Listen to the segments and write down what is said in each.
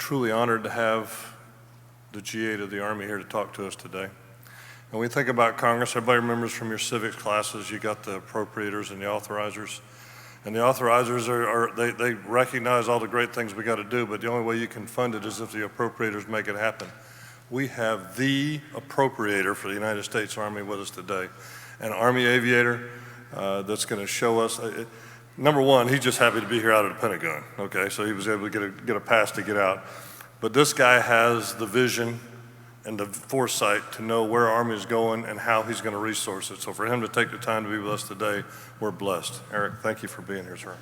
truly honored to have the G-8 of the Army here to talk to us today. When we think about Congress, everybody remembers from your civics classes, you got the appropriators and the authorizers. And the authorizers they recognize all the great things we got to do, but the only way you can fund it is if the appropriators make it happen. We have the appropriator for the United States Army with us today, an Army aviator that's going to show us. Number one, he's just happy to be here out of the Pentagon, okay? So he was able to get a pass to get out. But this guy has the vision and the foresight to know where our Army is going and how he's going to resource it. So for him to take the time to be with us today, we're blessed. Eric, thank you for being here, sir.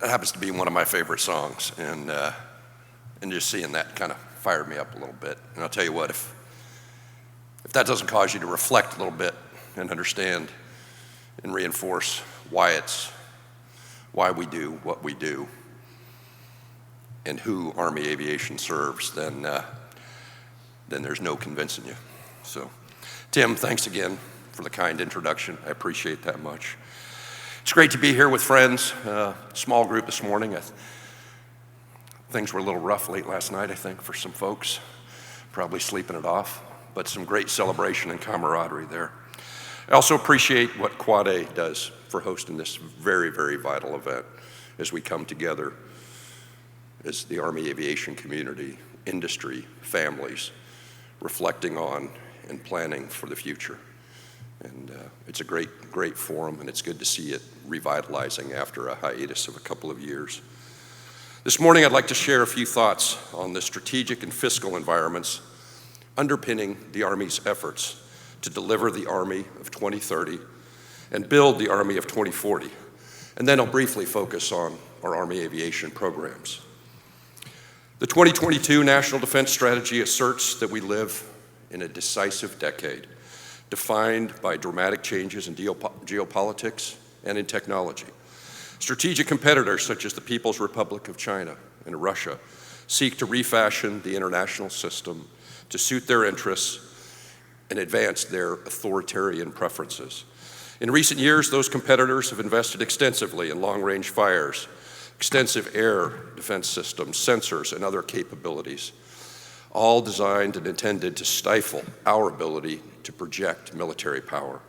That happens to be one of my favorite songs, and just seeing that kind of fired me up a little bit. And I'll tell you what, if that doesn't cause you to reflect a little bit and understand and reinforce why we do what we do and who Army Aviation serves, then there's no convincing you. So, Tim, thanks again for the kind introduction. I appreciate that much. It's great to be here with friends. Small group this morning. Things were a little rough late last night, I think, for some folks, probably sleeping it off, but some great celebration and camaraderie there. I also appreciate what Quad A does for hosting this very, very vital event as we come together as the Army aviation community, industry, families, reflecting on and planning for the future. And it's a great, great forum, and it's good to see it revitalizing after a hiatus of a couple of years. This morning, I'd like to share a few thoughts on the strategic and fiscal environments underpinning the Army's efforts to deliver the Army of 2030 and build the Army of 2040. And then I'll briefly focus on our Army aviation programs. The 2022 National Defense Strategy asserts that we live in a decisive decade, defined by dramatic changes in geopolitics and in technology. Strategic competitors such as the People's Republic of China and Russia seek to refashion the international system to suit their interests and advance their authoritarian preferences. In recent years, those competitors have invested extensively in long-range fires, extensive air defense systems, sensors, and other capabilities, all designed and intended to stifle our ability to project military power.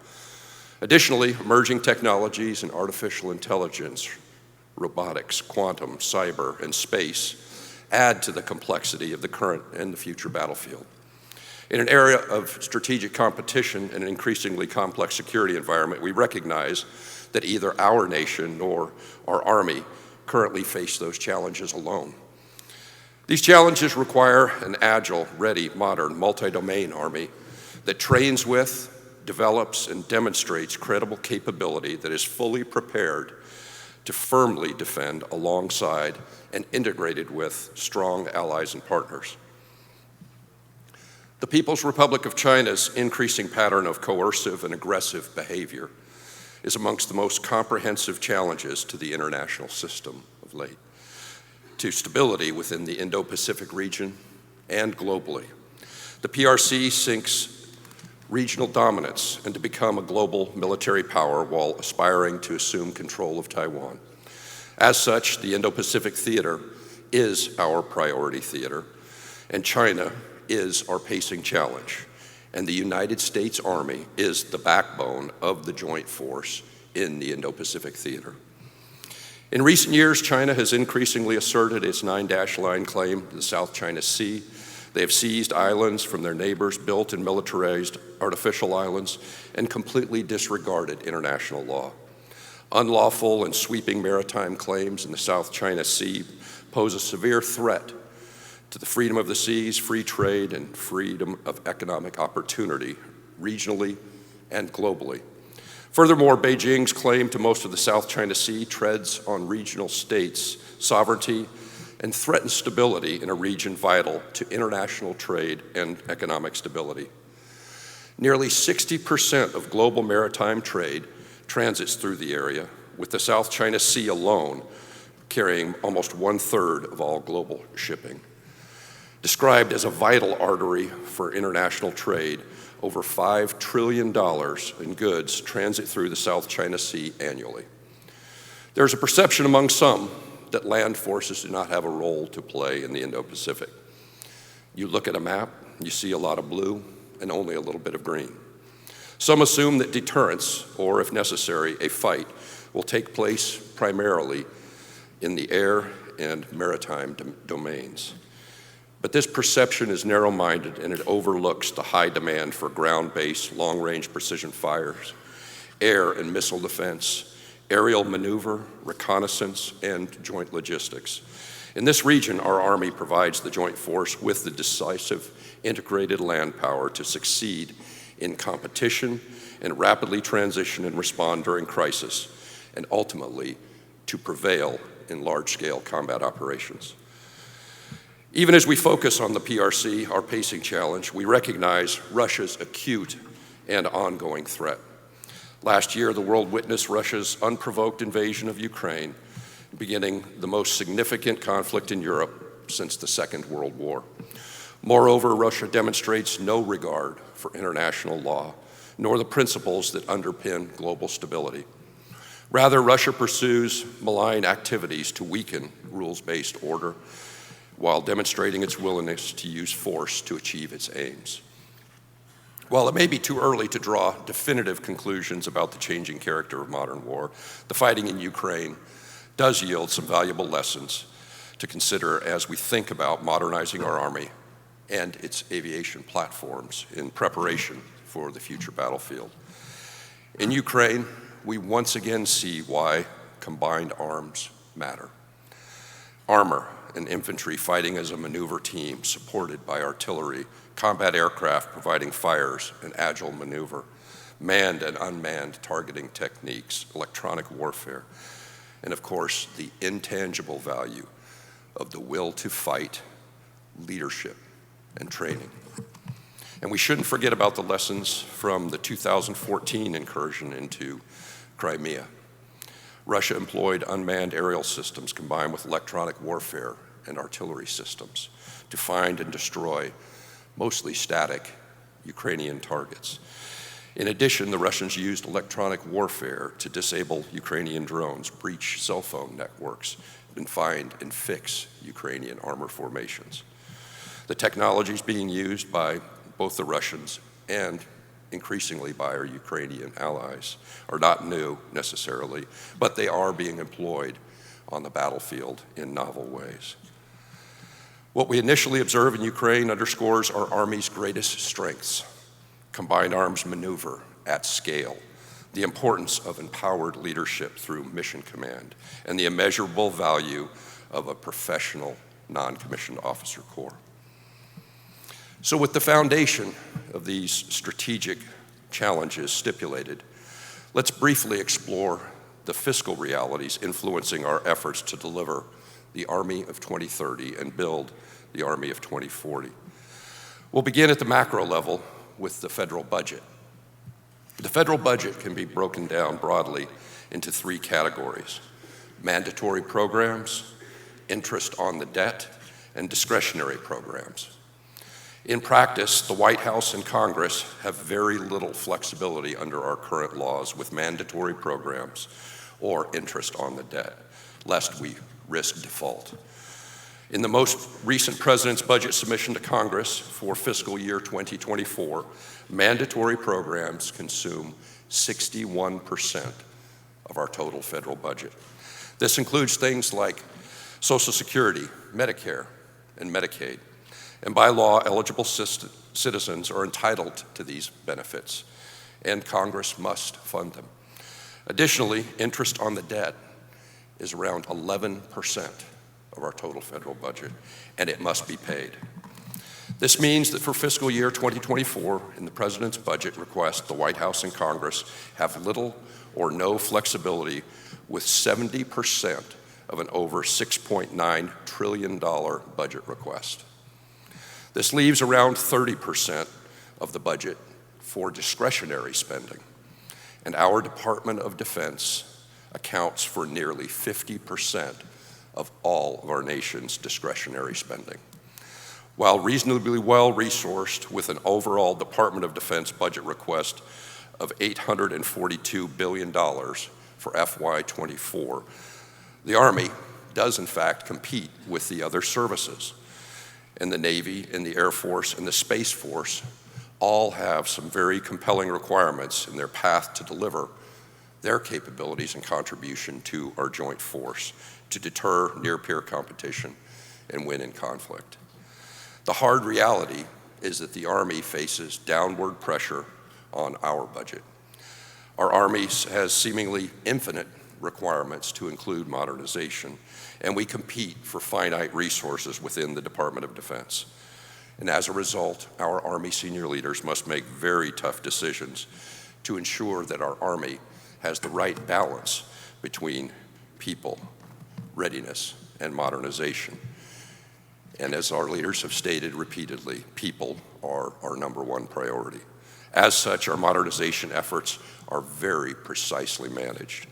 Additionally, emerging technologies in artificial intelligence, robotics, quantum, cyber, and space add to the complexity of the current and the future battlefield. In an area of strategic competition and an increasingly complex security environment, we recognize that either our nation nor our Army currently face those challenges alone. These challenges require an agile, ready, modern, multi-domain Army that trains with, develops, and demonstrates credible capability that is fully prepared to firmly defend alongside and integrated with strong allies and partners. The People's Republic of China's increasing pattern of coercive and aggressive behavior is amongst the most comprehensive challenges to the international system of late, to stability within the Indo-Pacific region and globally. The PRC seeks regional dominance and to become a global military power while aspiring to assume control of Taiwan. As such, the Indo-Pacific theater is our priority theater, and China is our pacing challenge, and the United States Army is the backbone of the joint force in the Indo-Pacific theater. In recent years, China has increasingly asserted its 9-line claim to the South China Sea. They have seized islands from their neighbors, built and militarized artificial islands, and completely disregarded international law. Unlawful and sweeping maritime claims in the South China Sea pose a severe threat to the freedom of the seas, free trade, and freedom of economic opportunity, regionally and globally. Furthermore, Beijing's claim to most of the South China Sea treads on regional states' sovereignty and threatens stability in a region vital to international trade and economic stability. Nearly 60% of global maritime trade transits through the area, with the South China Sea alone carrying almost 1/3 of all global shipping. Described as a vital artery for international trade, over $5 trillion in goods transit through the South China Sea annually. There's a perception among some that land forces do not have a role to play in the Indo-Pacific. You look at a map, you see a lot of blue and only a little bit of green. Some assume that deterrence, or if necessary, a fight, will take place primarily in the air and maritime domains. But this perception is narrow-minded, and it overlooks the high demand for ground-based, long-range precision fires, air and missile defense, aerial maneuver, reconnaissance, and joint logistics. In this region, our Army provides the joint force with the decisive, integrated land power to succeed in competition and rapidly transition and respond during crisis, and ultimately to prevail in large-scale combat operations. Even as we focus on the PRC, our pacing challenge, we recognize Russia's acute and ongoing threat. Last year, the world witnessed Russia's unprovoked invasion of Ukraine, beginning the most significant conflict in Europe since the Second World War. Moreover, Russia demonstrates no regard for international law, nor the principles that underpin global stability. Rather, Russia pursues malign activities to weaken rules-based order, while demonstrating its willingness to use force to achieve its aims. While it may be too early to draw definitive conclusions about the changing character of modern war, the fighting in Ukraine does yield some valuable lessons to consider as we think about modernizing our Army and its aviation platforms in preparation for the future battlefield. In Ukraine, we once again see why combined arms matter. Armor and infantry fighting as a maneuver team supported by artillery, combat aircraft providing fires and agile maneuver, manned and unmanned targeting techniques, electronic warfare, and of course, the intangible value of the will to fight, leadership, and training. And we shouldn't forget about the lessons from the 2014 incursion into Crimea. Russia employed unmanned aerial systems combined with electronic warfare and artillery systems to find and destroy mostly static Ukrainian targets. In addition, the Russians used electronic warfare to disable Ukrainian drones, breach cell phone networks, and find and fix Ukrainian armor formations. The technologies being used by both the Russians and increasingly by our Ukrainian allies are not new necessarily, but they are being employed on the battlefield in novel ways. What we initially observe in Ukraine underscores our Army's greatest strengths: combined arms maneuver at scale, the importance of empowered leadership through mission command, and the immeasurable value of a professional non-commissioned officer corps. So with the foundation of these strategic challenges stipulated, let's briefly explore the fiscal realities influencing our efforts to deliver the Army of 2030 and build the Army of 2040. We'll begin at the macro level with the federal budget. The federal budget can be broken down broadly into three categories: mandatory programs, interest on the debt, and discretionary programs. In practice, the White House and Congress have very little flexibility under our current laws with mandatory programs or interest on the debt, lest we risk default. In the most recent President's budget submission to Congress for fiscal year 2024, mandatory programs consume 61% of our total federal budget. This includes things like Social Security, Medicare, and Medicaid. And by law, eligible citizens are entitled to these benefits, and Congress must fund them. Additionally, interest on the debt is around 11% of our total federal budget, and it must be paid. This means that for fiscal year 2024, in the President's budget request, the White House and Congress have little or no flexibility with 70% of an over $6.9 trillion budget request. This leaves around 30% of the budget for discretionary spending, and our Department of Defense accounts for nearly 50% of all of our nation's discretionary spending. while reasonably well-resourced with an overall Department of Defense budget request of $842 billion for FY24, the Army does in fact compete with the other services. And the Navy and the Air Force and the Space Force all have some very compelling requirements in their path to deliver their capabilities and contribution to our joint force to deter near-peer competition and win in conflict. The hard reality is that the Army faces downward pressure on our budget. Our Army has seemingly infinite requirements to include modernization, and we compete for finite resources within the Department of Defense. And as a result, our Army senior leaders must make very tough decisions to ensure that our Army has the right balance between people, readiness, and modernization. And as our leaders have stated repeatedly, people are our #1 priority. As such, our modernization efforts are very precisely managed.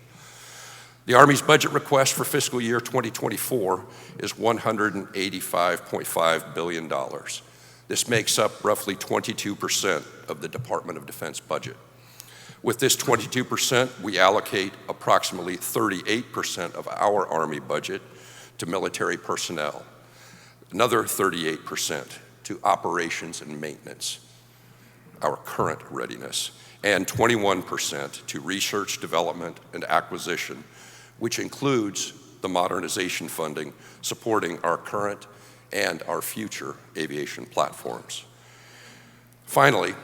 The Army's budget request for fiscal year 2024 is $185.5 billion. This makes up roughly 22% of the Department of Defense budget. With this 22%, we allocate approximately 38% of our Army budget to military personnel, another 38% to operations and maintenance, our current readiness, and 21% to research, development, and acquisition, which includes the modernization funding supporting our current and our future aviation platforms. Finally,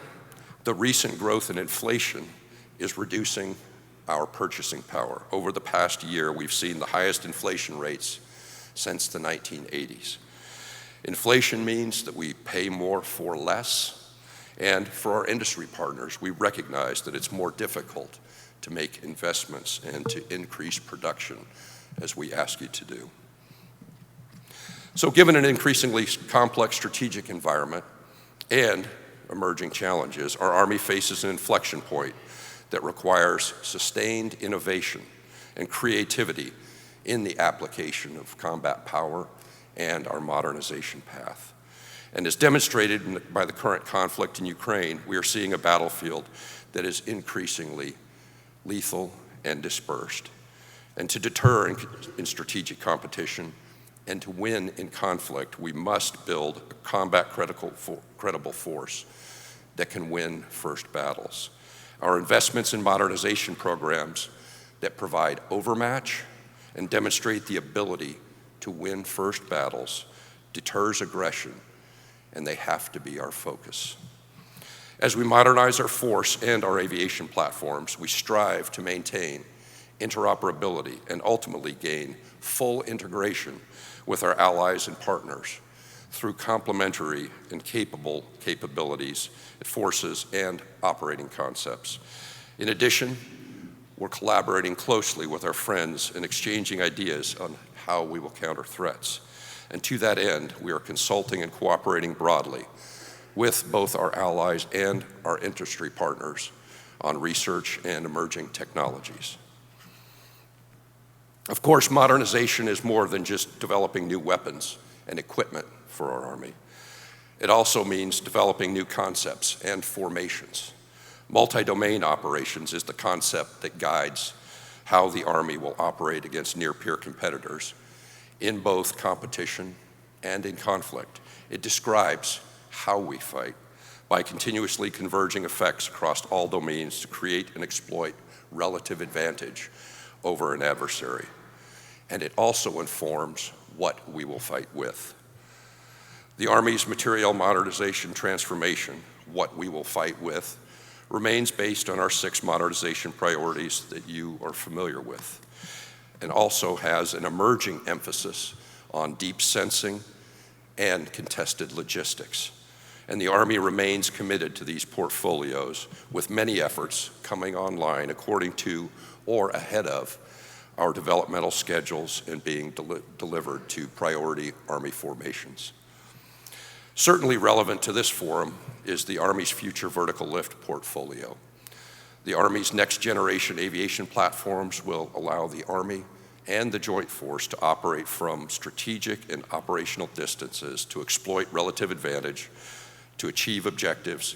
the recent growth in inflation is reducing our purchasing power. Over the past year, we've seen the highest inflation rates since the 1980s. Inflation means that we pay more for less, and for our industry partners, we recognize that it's more difficult to make investments and to increase production as we ask you to do. So given an increasingly complex strategic environment and emerging challenges, our Army faces an inflection point that requires sustained innovation and creativity in the application of combat power and our modernization path. And as demonstrated by the current conflict in Ukraine, we are seeing a battlefield that is increasingly lethal and dispersed. And to deter in strategic competition and to win in conflict, we must build a credible force that can win first battles. Our investments in modernization programs that provide overmatch and demonstrate the ability to win first battles deters aggression, and they have to be our focus. As we modernize our force and our aviation platforms, we strive to maintain interoperability and ultimately gain full integration with our allies and partners through complementary and capable capabilities, forces, and operating concepts. In addition, we're collaborating closely with our friends and exchanging ideas on how we will counter threats. And to that end, we are consulting and cooperating broadly with both our allies and our industry partners on research and emerging technologies. Of course, modernization is more than just developing new weapons and equipment for our Army. It also means developing new concepts and formations. Multi-domain operations is the concept that guides how the Army will operate against near-peer competitors in both competition and in conflict. It describes how we fight by continuously converging effects across all domains to create and exploit relative advantage over an adversary. And it also informs what we will fight with. The Army's material modernization transformation, what we will fight with, remains based on our 6 modernization priorities that you are familiar with, and also has an emerging emphasis on deep sensing and contested logistics. And the Army remains committed to these portfolios, with many efforts coming online according to or ahead of our developmental schedules and being delivered to priority Army formations. Certainly relevant to this forum is the Army's future vertical lift portfolio. The Army's next generation aviation platforms will allow the Army and the Joint Force to operate from strategic and operational distances to exploit relative advantage, to achieve objectives,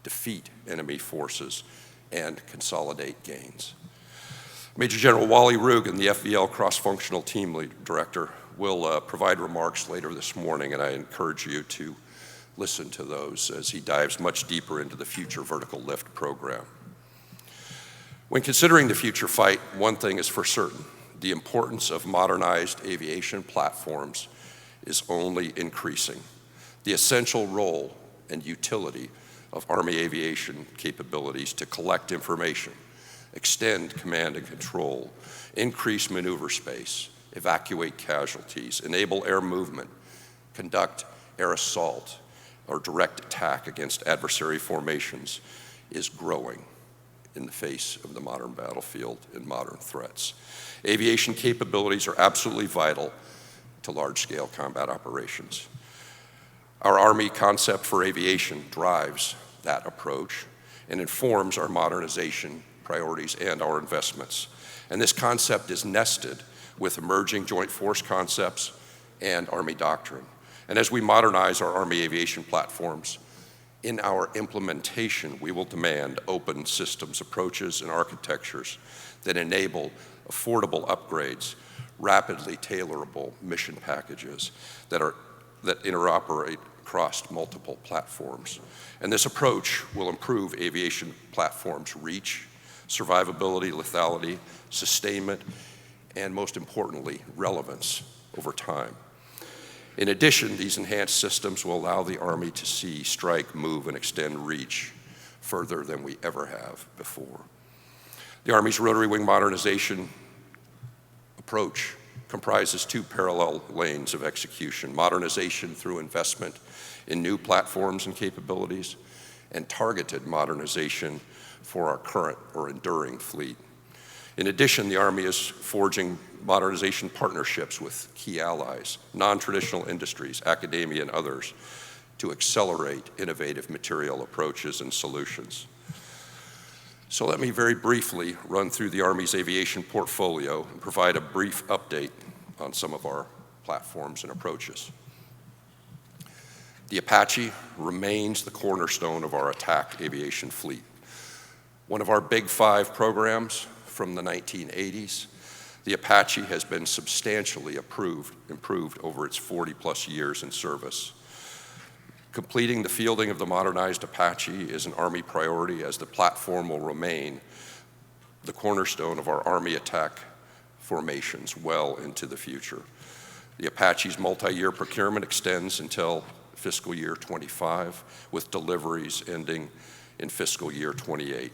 defeat enemy forces, and consolidate gains. Major General Wally Rugen, the FVL Cross-Functional Team Director, will provide remarks later this morning, and I encourage you to listen to those as he dives much deeper into the Future Vertical Lift program. When considering the future fight, one thing is for certain: the importance of modernized aviation platforms is only increasing. The essential role and utility of Army aviation capabilities to collect information, extend command and control, increase maneuver space, evacuate casualties, enable air movement, conduct air assault or direct attack against adversary formations is growing in the face of the modern battlefield and modern threats. Aviation capabilities are absolutely vital to large-scale combat operations. Our Army concept for aviation drives that approach and informs our modernization priorities and our investments. And this concept is nested with emerging Joint Force concepts and Army doctrine. And as we modernize our Army aviation platforms, in our implementation, we will demand open systems approaches and architectures that enable affordable upgrades, rapidly tailorable mission packages that interoperate across multiple platforms. And this approach will improve aviation platforms' reach, survivability, lethality, sustainment, and most importantly, relevance over time. In addition, these enhanced systems will allow the Army to see, strike, move, and extend reach further than we ever have before. The Army's rotary wing modernization approach comprises two parallel lanes of execution: modernization through investment in new platforms and capabilities, and targeted modernization for our current or enduring fleet. In addition, the Army is forging modernization partnerships with key allies, non-traditional industries, academia, and others to accelerate innovative material approaches and solutions. So let me very briefly run through the Army's aviation portfolio and provide a brief update on some of our platforms and approaches. The Apache remains the cornerstone of our attack aviation fleet. One of our Big Five programs from the 1980s, the Apache has been substantially improved over its 40-plus years in service. Completing the fielding of the modernized Apache is an Army priority, as the platform will remain the cornerstone of our Army attack formations well into the future. The Apache's multi-year procurement extends until fiscal year 25, with deliveries ending in fiscal year 28.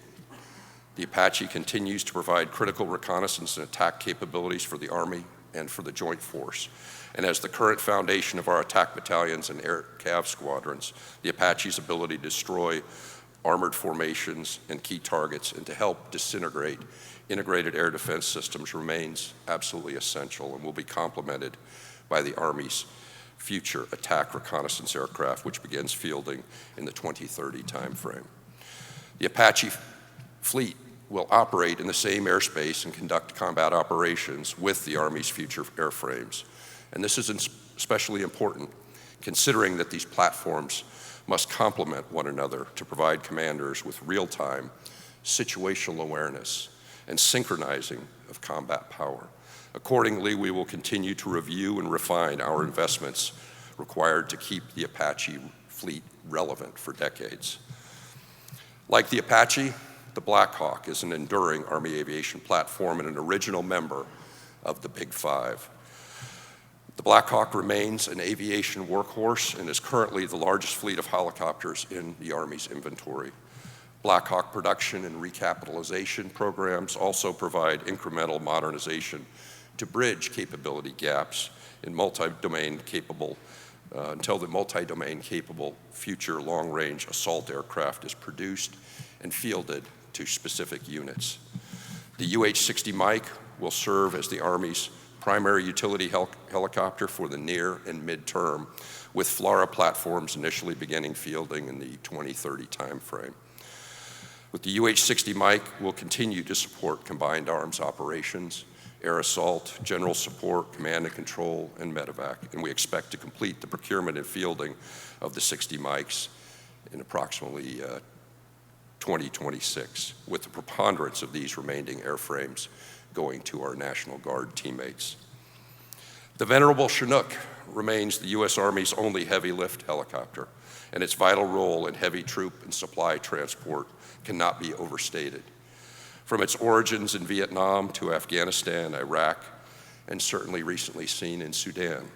The Apache continues to provide critical reconnaissance and attack capabilities for the Army and for the Joint Force. And as the current foundation of our attack battalions and air cav squadrons, the Apache's ability to destroy armored formations and key targets and to help disintegrate integrated air defense systems remains absolutely essential and will be complemented by the Army's future attack reconnaissance aircraft, which begins fielding in the 2030 timeframe. The Apache fleet will operate in the same airspace and conduct combat operations with the Army's future airframes. And this is especially important considering that these platforms must complement one another to provide commanders with real-time situational awareness and synchronizing of combat power. Accordingly, we will continue to review and refine our investments required to keep the Apache fleet relevant for decades. Like the Apache, the Black Hawk is an enduring Army aviation platform and an original member of the Big Five. The Black Hawk remains an aviation workhorse and is currently the largest fleet of helicopters in the Army's inventory. Black Hawk production and recapitalization programs also provide incremental modernization to bridge capability gaps in multi-domain capable until the multi-domain capable future long-range assault aircraft is produced and fielded to specific units. The UH-60 Mike will serve as the Army's primary utility helicopter for the near and mid-term, with FLRAA platforms initially beginning fielding in the 2030 timeframe. With the UH-60 Mike, we'll continue to support combined arms operations, air assault, general support, command and control, and medevac. And we expect to complete the procurement and fielding of the 60 mics in approximately 2026, with the preponderance of these remaining airframes going to our National Guard teammates. The venerable Chinook remains the U.S. Army's only heavy lift helicopter, and its vital role in heavy troop and supply transport cannot be overstated. From its origins in Vietnam to Afghanistan, Iraq, and certainly recently seen in Sudan,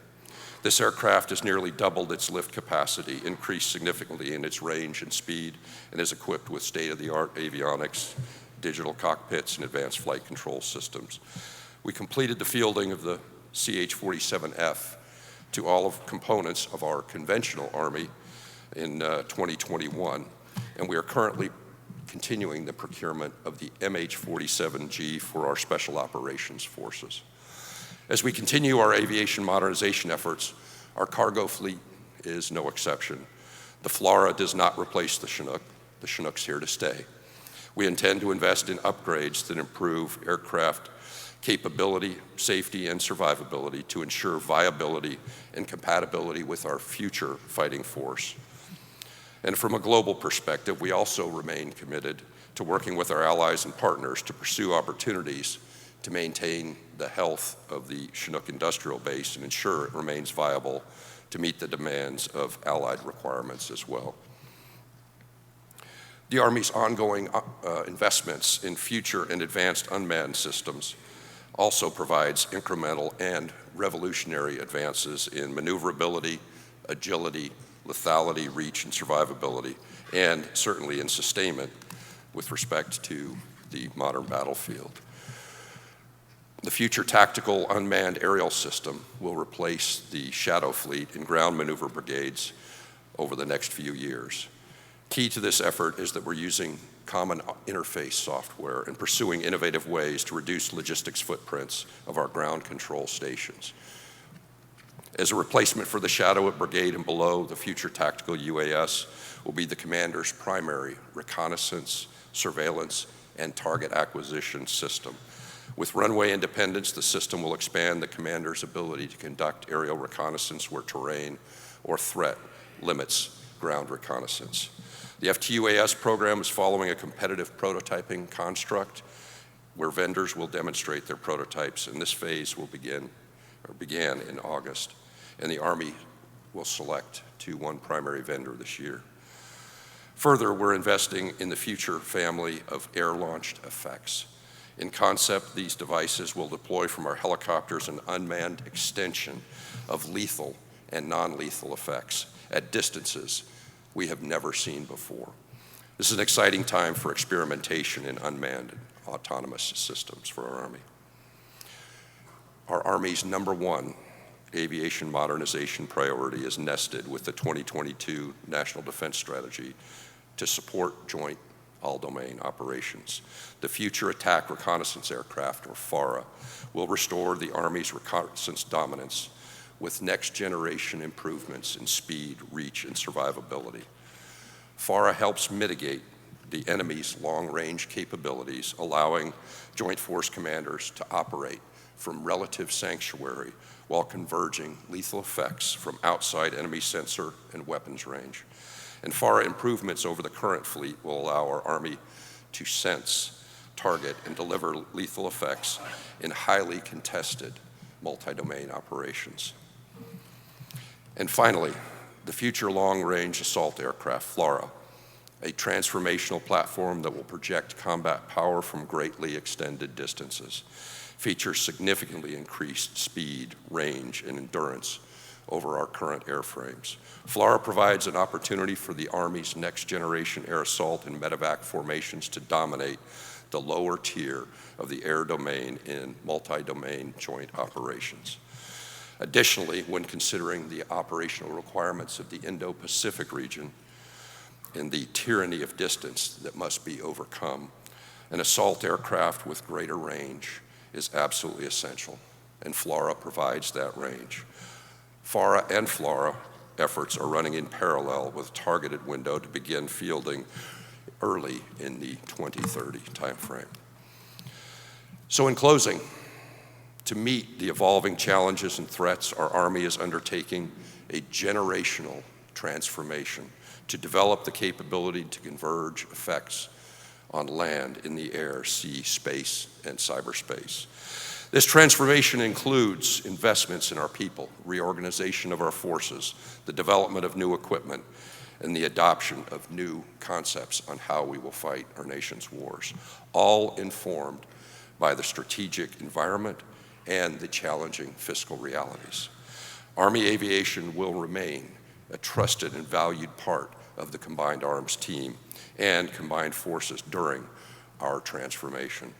this aircraft has nearly doubled its lift capacity, increased significantly in its range and speed, and is equipped with state-of-the-art avionics, digital cockpits, and advanced flight control systems. We completed the fielding of the CH-47F to all of components of our conventional Army in 2021, and we are currently continuing the procurement of the MH-47G for our Special Operations Forces. As we continue our aviation modernization efforts, our cargo fleet is no exception. The FLRAA does not replace the Chinook. The Chinook's here to stay. We intend to invest in upgrades that improve aircraft capability, safety, and survivability to ensure viability and compatibility with our future fighting force. And from a global perspective, we also remain committed to working with our allies and partners to pursue opportunities to maintain the health of the Chinook industrial base and ensure it remains viable to meet the demands of allied requirements as well. The Army's ongoing investments in future and advanced unmanned systems also provides incremental and revolutionary advances in maneuverability, agility, lethality, reach, and survivability, and certainly in sustainment with respect to the modern battlefield. The future tactical unmanned aerial system will replace the Shadow Fleet and ground maneuver brigades over the next few years. Key to this effort is that we're using common interface software and pursuing innovative ways to reduce logistics footprints of our ground control stations. As a replacement for the Shadow at brigade and below, the future tactical UAS will be the commander's primary reconnaissance, surveillance, and target acquisition system. With runway independence, the system will expand the commander's ability to conduct aerial reconnaissance where terrain or threat limits ground reconnaissance. The FTUAS program is following a competitive prototyping construct where vendors will demonstrate their prototypes, and this phase will began in August, and the Army will select one primary vendor this year. Further, we're investing in the future family of air-launched effects. In concept, these devices will deploy from our helicopters an unmanned extension of lethal and non-lethal effects at distances we have never seen before. This is an exciting time for experimentation in unmanned autonomous systems for our Army. Our Army's #1 aviation modernization priority is nested with the 2022 National Defense Strategy to support joint all-domain operations. The Future Attack Reconnaissance Aircraft, or FARA, will restore the Army's reconnaissance dominance with next-generation improvements in speed, reach, and survivability. FARA helps mitigate the enemy's long-range capabilities, allowing Joint Force commanders to operate from relative sanctuary while converging lethal effects from outside enemy sensor and weapons range. And FARA improvements over the current fleet will allow our Army to sense, target, and deliver lethal effects in highly contested multi-domain operations. And finally, the Future Long-Range Assault Aircraft, FLRAA, a transformational platform that will project combat power from greatly extended distances, features significantly increased speed, range, and endurance over our current airframes. FLRAA provides an opportunity for the Army's next-generation air assault and medevac formations to dominate the lower tier of the air domain in multi-domain joint operations. Additionally, when considering the operational requirements of the Indo-Pacific region and the tyranny of distance that must be overcome, an assault aircraft with greater range is absolutely essential, and FLRAA provides that range. FARA and FLRAA efforts are running in parallel with a targeted window to begin fielding early in the 2030 timeframe. So in closing, To meet the evolving challenges and threats, our Army is undertaking a generational transformation to develop the capability to converge effects on land, in the air, sea, space, and cyberspace. This transformation includes investments in our people, reorganization of our forces, the development of new equipment, and the adoption of new concepts on how we will fight our nation's wars, all informed by the strategic environment and the challenging fiscal realities. Army Aviation will remain a trusted and valued part of the Combined Arms team and combined forces during our transformation.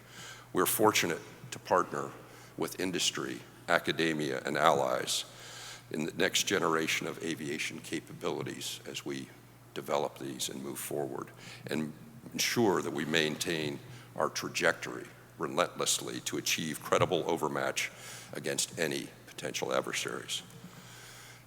We're fortunate to partner with industry, academia, and allies in the next generation of aviation capabilities as we develop these and move forward and ensure that we maintain our trajectory relentlessly to achieve credible overmatch against any potential adversaries.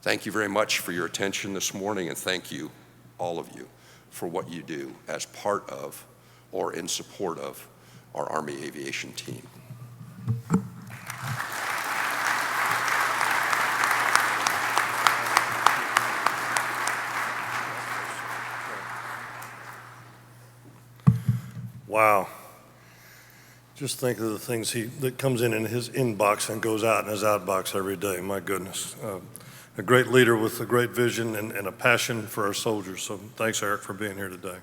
Thank you very much for your attention this morning, and thank you, all of you, for what you do as part of or in support of our Army Aviation team. Wow. Just think of the things that comes in his inbox and goes out in his outbox every day. My goodness. A great leader with a great vision and a passion for our soldiers. So thanks, Erik, for being here today.